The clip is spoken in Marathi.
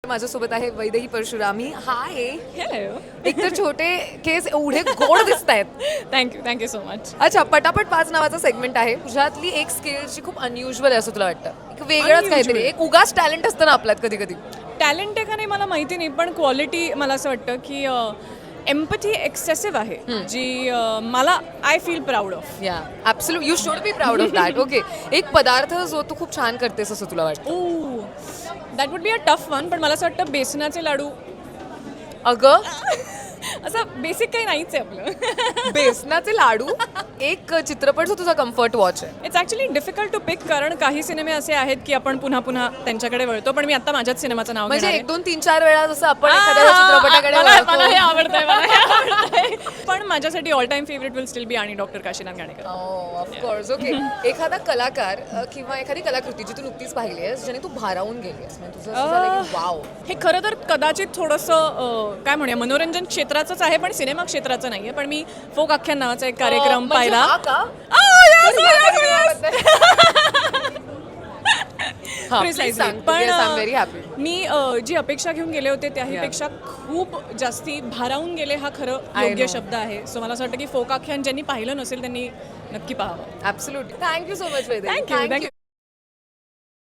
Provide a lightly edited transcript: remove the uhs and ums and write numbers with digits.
माझ्यासोबत आहे वैदेही परशुरामी. हाय. हॅलो. एकतर छोटे केस एवढे गोड दिसत आहेत. Thank you so much. अच्छा, पटापट 5 नावाचा सेगमेंट आहे. तुझ्यातली एक स्किल जी खूप अनयुज्युअल आहे असं तुला वाटतं? एक वेगळंच काहीतरी, एक उगाच टॅलेंट असतं ना आपल्यात कधी कधी. टॅलेंट आहे का नाही मला माहिती नाही, पण क्वालिटी मला असं वाटतं की एम्पथी एक्सेसिव्ह आहे, जी मला आय फील प्राऊड ऑफ. या absolute, you should be proud of that. Okay, एक पदार्थ जो तू खूप छान करतेस असं तुला वाटतं? That would be a tough one, पण मला असं वाटतं बेसनाचे लाडू. अगं, असं बेसिक काही नाहीच आहे आपलं. बेसनाचे लाडू एक चित्रपट जो तुझा कम्फर्ट वॉच आहे. इट्स ॲक्च्युली डिफिकल्ट टू पिक, कारण काही सिनेमे असे आहेत की आपण पुन्हा पुन्हा त्यांच्याकडे वळतो, पण मी आता माझ्याच सिनेमाचं नाव म्हणजे घेणार 1 2 3 4 वेळा जसं आपण आहे. एखाद्या चित्रपटाकडे मला हे वळतो. आवडतंय, मला हे आवडतंय. पण माझ्यासाठी all time favourite will still be आणि doctor Kashinath Ghanekar. Of course. Okay, एखादा कलाकार किंवा एखादी कलाकृती जी तू नुकतीच पाहिली आहेस ज्याने तू भारावून गेली आहेस, म्हणजे तुझं असं झालं की वाव. हे खरं तर कदाचित थोडंसं काय म्हणूया मनोरंजन क्षेत्राचंच आहे, पण सिनेमा क्षेत्राचं नाही आहे. पण मी फोक आख्यान नावाचा एक कार्यक्रम म्हणजे पाहिला. हा का? हा, please Precisely. सांग. पण Yes, I'm very happy. मी जी अपेक्षा घेऊन गेले होते त्याहीपेक्षा खूप जास्ती भारावून गेले, हा खरं I योग्य know. शब्द आहे. सो मला असं वाटतं की फोक आख्यान ज्यांनी पाहिलं नसेल त्यांनी नक्की पाहावं. Absolutely. Thank you so much Vaidehi. Thank you.